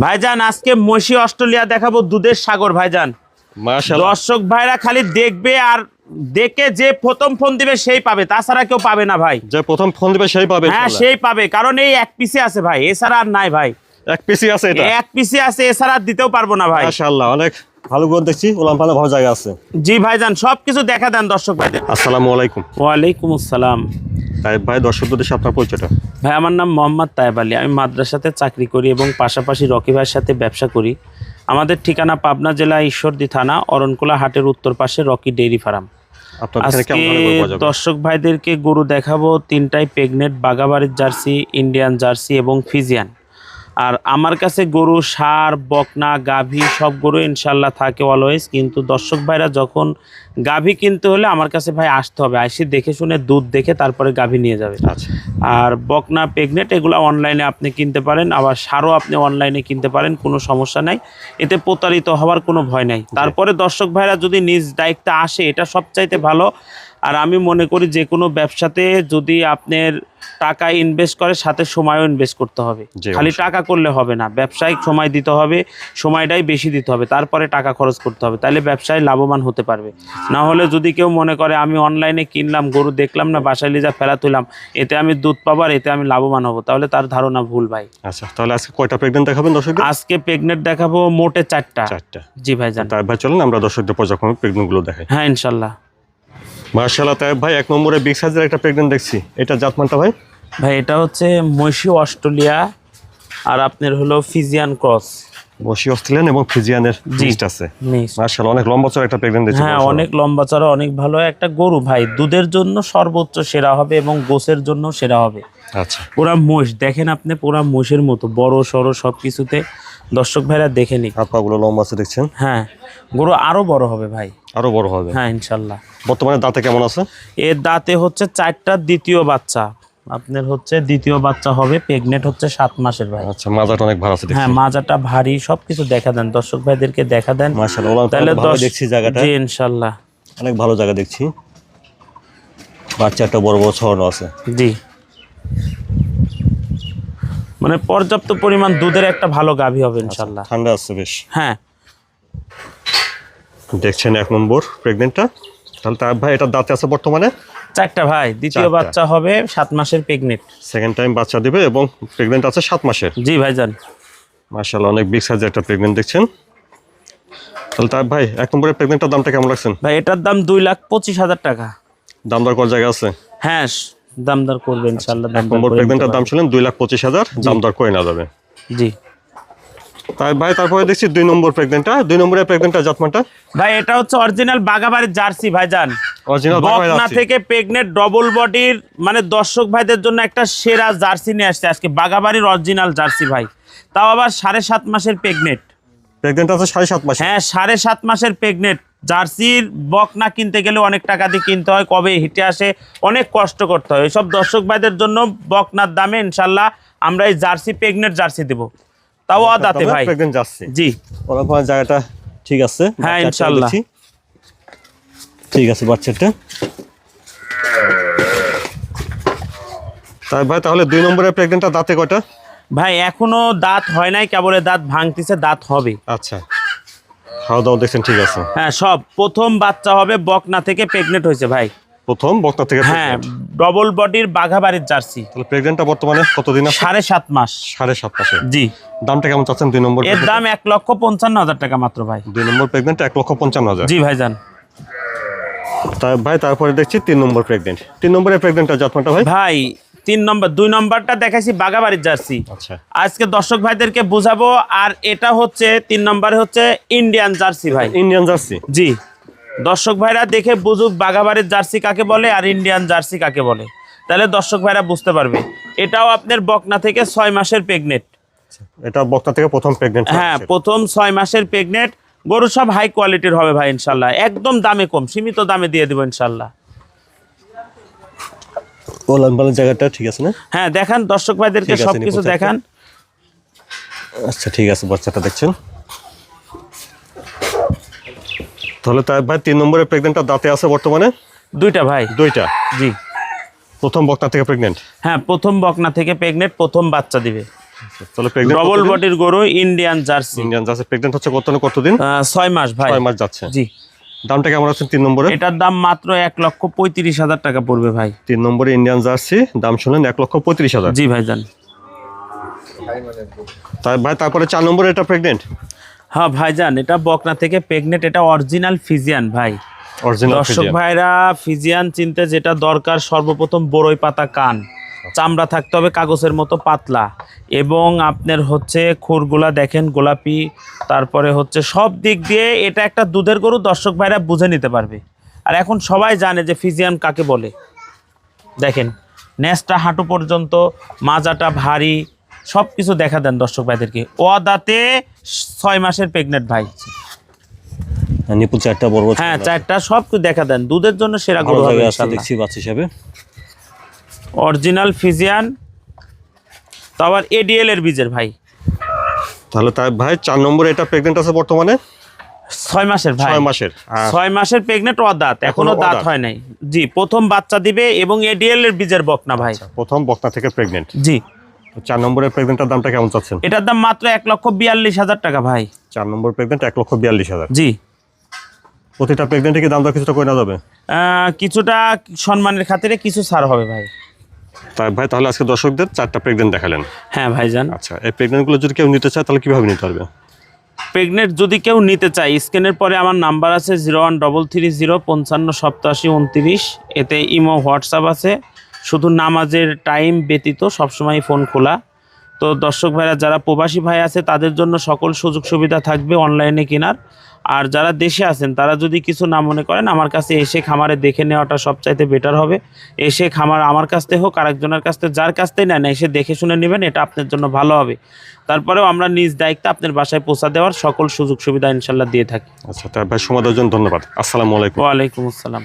ভাইজান আজকে মহিষী অস্ট্রেলিয়া দেখাবো, দুধের সাগর ভাইজান। মাশাআল্লাহ, দর্শক ভাইরা খালি দেখবে আর দেখে যে প্রথম ফোন দিবে সেই পাবে, তাছাড়া কেউ পাবে না ভাই। যে প্রথম ফোন দিবে সেই পাবে। হ্যাঁ সেই পাবে, কারণ এই এক পিসে আছে ভাই, এছাড়া আর নাই ভাই। এক পিসি আছে, এটা এক পিসে আছে, এছাড়া আর দিতেও পারবো না ভাই। মাশাআল্লাহ, অনেক ভালো করে দেখছি, উলান পালান ভালো জায়গা আছে। জি ভাইজান, সবকিছু দেখা দেন দর্শক ভাইদের। আসসালামু আলাইকুম। ওয়ালাইকুম আসসালাম। তাই ভাই, দর্শকদের দেশে আপনার পরিচয়টা? ভাই আমার নাম মোহাম্মদ তায়েব আলী, আমি মাদ্রাসাতে চাকরি করি এবং পাশাপাশি রকি ভাইয়ের সাথে ব্যবসা করি। আমাদের ঠিকানা পাবনা জেলা ঈশ্বরদী থানা অরণকুলা হাটের উত্তর পাশে রকি ডেইরি ফার্ম। আজকে দর্শক ভাইদেরকে গরু দেখাবো, তিনটাই প্রেগনেন্ট, বাগাবাড়ির জার্সি, ইন্ডিয়ান জার্সি এবং ফিজিয়ান। আর আমার কাছে গরু ষাঁড়, বকনা, গাভী সব গরু ইনশাল্লাহ থাকে অলওয়েজ। কিন্তু দর্শক ভাইরা যখন গাভী কিনতে হলে আমার কাছে ভাই আসতে হবে, আসি দেখে শুনে দুধ দেখে তারপরে গাভী নিয়ে যাবে। আচ্ছা। আর বকনা, প্রেগনেন্ট এগুলো অনলাইনে আপনি কিনতে পারেন, আবার ষাঁড়ও আপনি অনলাইনে কিনতে পারেন, কোনো সমস্যা নাই, এতে প্রতারিত হওয়ার কোনো ভয় নাই। তারপরে দর্শক ভাইরা যদি নিজ দায়িত্বে আসে এটা সবচাইতে ভালো। আর আমি মনে করি যে কোনো ব্যবসাতে যদি আপনার টাকা ইনভেস্ট করে সাথে সময়ও ইনভেস্ট করতে হবে, খালি টাকা করলে হবে না, ব্যবসায়িক সময় দিতে হবে, সময়টাই বেশি দিতে হবে, তারপরে টাকা খরচ করতে হবে, তাহলে ব্যবসায় লাভবান হতে পারবে। না হলে যদি কেউ মনে করে আমি অনলাইনে কিনলাম, গরু দেখলাম না, বাসায় লিজা ফেলা তুললাম, এতে আমি দুধ পাবো আর এতে আমি লাভবান হব, তাহলে তার ধারণা ভুল ভাই। আচ্ছা, তাহলে আজকে কয়টা প্রেগনেন্ট দেখাবেন দর্শক? আজকে প্রেগনেন্ট দেখাবো মোটে চারটা। জি ভাইজান। তাই ভাই চলুন আমরা দর্শকদের পর্যায়ক্রমে প্রেগনেন্ট গুলো দেখাই। হ্যাঁ ইনশাল্লাহ। মাশাআল্লাহ, তাই ভাই এক নম্বরে বিগ সাইজের একটা প্রেগনেন্ট দেখছি, এটা জাতমানটা ভাই? ভাই এটা হচ্ছে মহিষী অস্ট্রেলিয়া আর আপনার হলো ফিজিয়ান ক্রস। মহিষী অস্ট্রেলিয়ান এবং ফিজিয়ানের মিক্সড আছে। মাশাআল্লাহ, অনেক লম্বা চড়া একটা প্রেগনেন্ট দেখছি। হ্যাঁ অনেক লম্বা চড়া, অনেক ভালো একটা গরু ভাই, দুধের জন্য সর্বোচ্চ সেরা হবে এবং গোছের জন্য সেরা হবে। আচ্ছা, পুরা মহিষ দেখেন আপনি, পুরা মহিষের মতো বড় সড়ো সবকিছুতে। দর্শক ভাইরা দেখে নি, হাত পাগুলো লম্বা আছে দেখছেন। হ্যাঁ গরু আরো বড় হবে ভাই, আরো বড় হবে। হ্যাঁ ইনশাল্লাহ। বর্তমানে দাঁতে কেমন আছে? এর দাঁতে হচ্ছে চারটা, দ্বিতীয় বাচ্চা আপনার হচ্ছে দ্বিতীয় বাচ্চা হবে, প্রেগনেন্ট হচ্ছে 7 মাসের ভাই। আচ্ছা, মাজাটা অনেক ভালো আছে দেখছি। হ্যাঁ মাজাটা ভারী, সবকিছু দেখা দেন দর্শক ভাইদেরকে, দেখা দেন। মাশাআল্লাহ, তাহলে ভালো দেখছি জায়গাটা। জি ইনশাআল্লাহ, অনেক ভালো জায়গা দেখছি। বাচ্চাটা বড় বড় ছড়ানো আছে। জি মানে পর্যাপ্ত পরিমাণ দুধের একটা ভালো গাভী হবে ইনশাআল্লাহ। ঠান্ডা আছে বেশ। হ্যাঁ দেখছেন এক নম্বর প্রেগনেন্টটা। তাহলে তার ভাই এটা দাঁতে আছে বর্তমানে চারটা ভাই, দ্বিতীয় বাচ্চা হবে, 7 মাসের প্রেগনেন্ট, সেকেন্ড টাইম বাচ্চা দিবে এবং প্রেগনেন্ট আছে 7 মাসের। জি ভাইজান। মাশাআল্লাহ, অনেক বিগ সাইজের একটা প্রেগনেন্ট দেখছেন। তাহলে তার ভাই এক নম্বরের প্রেগনেন্টটার দামটা কেমন লাগছেন? ভাই এটার দাম 2,25,000 টাকা। দাম দর করার জায়গা আছে? হ্যাঁ দাম দর করবে ইনশাআল্লাহ। এক নম্বর প্রেগনেন্টটার দাম ছিলেন 2,25,000, দাম দর করে না যাবে। জি তাই ভাই তারপরে দেখছি 2 নম্বর প্রেগনেন্টটা। 2 নম্বরের প্রেগনেন্টটা জাতমানটা? ভাই এটা হচ্ছে অরিজিনাল বাগাবাড়ির জার্সি ভাইজান, অরিজিনাল বকনা থেকে প্রেগনেন্ট, ডবল বডির, মানে দর্শক ভাইদের জন্য একটা সেরা জার্সি নিয়ে আসছে আজকে, বাগাবাড়ির অরিজিনাল জার্সি ভাই, তাও আবার 7.5 মাসের প্রেগনেন্ট। প্রেগনেন্ট আছে 7.5 মাস? হ্যাঁ 7.5 মাসের প্রেগনেন্ট। জার্সির বকনা কিনতে গেলে অনেক টাকা দিয়ে কিনতে হয়, কবে হিটে আসে, অনেক কষ্ট করতে হয়। এইসব দর্শক ভাইদের জন্য বকনার দামে ইনশাল্লাহ আমরা এই জার্সি, প্রেগনেন্ট জার্সি দেবো, তাও আদাতে ভাই। Pregnant jersey. জি ওরকম জায়গাটা ঠিক আছে। হ্যাঁ ইনশাল্লাহ ঠিক আছে বাচ্চাটা। তাই ভাই তাহলে 2 নম্বরের প্রেগনেন্টটা দাঁতে কয়টা? ভাই এখনো দাঁত হয় নাই, কেবল দাঁত ভাঙতিছে, দাঁত হবে। আচ্ছা, খাওয়া দাওয়া দেখছেন ঠিক আছে? হ্যাঁ সব প্রথম বাচ্চা হবে, বকনা থেকে প্রেগনেন্ট হয়েছে ভাই, প্রথম বকনা থেকে। হ্যাঁ ডবল বডির বাঘাবাড়ির জার্সি। তাহলে প্রেগনেন্টটা বর্তমানে কতদিন আছে? 7.5 মাস। 7.5 মাসে। জি। দামটা কেমন চাচ্ছেন 2 নম্বর? এর দাম 1,55,000 টাকা মাত্র ভাই। 2 নম্বর প্রেগনেন্ট 1,55,000। জি ভাইজান। তাই ভাই তারপরে দেখছি 3 নম্বর প্রেগনেন্ট। 3 নম্বরের প্রেগনেন্টটা জাতমানটা ভাই? ভাই 3 নম্বর, 2 নম্বরটা দেখাইছি বাগাবাড়ির জার্সি। আচ্ছা, আজকে দর্শক ভাইদেরকে বুঝাবো। আর এটা হচ্ছে 3 নম্বরে হচ্ছে ইন্ডিয়ান জার্সি ভাই। Indian jersey? জি, দর্শক ভাইরা দেখে বুঝুক বাগাবাড়ির জার্সি কাকে বলে আর ইন্ডিয়ান জার্সি কাকে বলে, তাহলে দর্শক ভাইরা বুঝতে পারবে। এটাও আপনার বকনা থেকে 6 মাসের প্রেগনেন্ট। এটা বকনা থেকে প্রথম প্রেগনেন্ট? হ্যাঁ প্রথম 6 মাসের প্রেগনেন্ট। গরু সব হাই কোয়ালিটির হবে ভাই ইনশাল্লাহ, একদম দামে কম, সীমিত দামে দিয়ে দেবো ইনশাল্লাহ। ওলান পালান জায়গাটা ঠিক আছে না? হ্যাঁ দেখান দর্শক ভাইদেরকে সবকিছু দেখান। আচ্ছা ঠিক আছে, বাচ্চাটা দেখছেন। তাহলে তাই ভাই 3 নম্বরের প্রেগনেন্টটা দাঁতে আছে বর্তমানে? 2টা ভাই। 2টা? জি। প্রথম বকনা থেকে প্রেগনেন্ট? হ্যাঁ প্রথম বকনা থেকে প্রেগনেন্ট, প্রথম বাচ্চা দিবে। তাহলে প্রেগনেন্ট ডবল বডির গরু, Indian jersey. Indian jersey pregnant হচ্ছে কতদিন? 6 মাস ভাই। 6 মাস যাচ্ছে। জি। দামটা কেমন আছে 3 নম্বরে? এটার দাম মাত্র 1,35,000 টাকা পড়বে ভাই। 3 নম্বরে ইন্ডিয়ান জার্সি, দাম শুনলেন 1,35,000। জি ভাইজান। তাই ভাই তারপরে 4 নম্বরে এটা প্রেগনেন্ট? হ্যাঁ ভাইজান, এটা বকনা থেকে প্রেগনেন্ট, এটা অরিজিনাল ফিজিয়ান ভাই। অরিজিনাল দর্শক ভাইরা ফিজিয়ান চিনতে যেটা দরকার, সর্বপ্রথম বড়ই পাতা কান, চামড়া থাকতে হবে কাগজের মতো পাতলা, এবং আপনার হচ্ছে খুরগুলা দেখেন গোলাপি, তারপরে হচ্ছে সব দিক দিয়ে এটা একটা দুধের গরু, দর্শক ভাইরা বুঝে নিতে পারবে। আর এখন সবাই জানে যে ফিজিয়ান কাকে বলে। দেখেন নেসটা হাঁটু পর্যন্ত, মাজাটা ভারী, সব কিছু দেখা দেন দর্শক ভাইদেরকে। দাঁতে 6 মাসের প্রেগনেন্ট ভাই। নিপুল 4টা বড়, হ্যাঁ 4টা, সব কিছু দেখা দেন। দুধের জন্য সেরা গরু হবে ইনশাআল্লাহ। দেখছি বাচ্চা হিসাবে অরিজিনাল ফিজিয়ান, তো আবার এডিএল এর বীজের ভাই। তাহলে তাই ভাই 4 নম্বরে এটা প্রেগনেন্ট আছে বর্তমানে 6 মাসের ভাই। 6 মাসের। 6 মাসের প্রেগনেন্ট, দাঁত এখনো দাঁত হয় নাই। জি, প্রথম বাচ্চা দিবে, এবং এডিএল এর বীজের বকনা ভাই। প্রথম বকনা থেকে প্রেগনেন্ট। জি। 4 নম্বরের প্রেগনেন্টের দামটা কেমন চাচ্ছেন? এটার দাম মাত্র 1,42,000 টাকা ভাই। 4 নম্বর প্রেগনেন্ট 1,42,000। জি। প্রতিটা প্রেগনেন্টে কি দামটা কিছুটা করে না যাবে? কিছুটা সম্মানের খাতিরে কিছু ছাড় হবে ভাই। তাই ভাই তাহলে আজকে দর্শকদের 4টা প্রেগনেন্ট দেখালেন। হ্যাঁ ভাইজান। আচ্ছা, এই প্রেগনেন্টগুলো যদি কেউ নিতে চায় তাহলে কিভাবে নিতে পারবে? প্রেগনেন্ট যদি কেউ নিতে চায়, স্ক্রিনের পরে আমার নাম্বার আছে 0133055829। এতে ইমো, হোয়াটসঅ্যাপ আছে। শুধু নামাজের টাইম ব্যতীত সবসময় ফোন খোলা। তো দর্শক ভাইরা যারা প্রবাসী ভাই আছে তাদের জন্য সকল সুযোগ সুবিধা থাকবে অনলাইনে কেনার। আর যারা দেশে আছেন তারা যদি কিছু না মনে করেন, আমার কাছে এসে খামারে দেখে নেওয়াটা সবচাইতে বেটার হবে। এসে খামার আমার কাছ থেকে হোক, আরেকজনের কাছ থেকে, যার কাছ থেকে নেন, এসে দেখে শুনে নেবেন, এটা আপনার জন্য ভালো হবে। তারপরেও আমরা নিজ দায়িত্বে আপনার বাসায় পৌঁছা দেওয়ার সকল সুযোগ সুবিধা ইনশাল্লাহ দিয়ে থাকি। আচ্ছা, তাই ভাই সময় দেওয়ার জন্য ধন্যবাদ। আসসালামু আলাইকুম। ওয়ালাইকুম আসসালাম।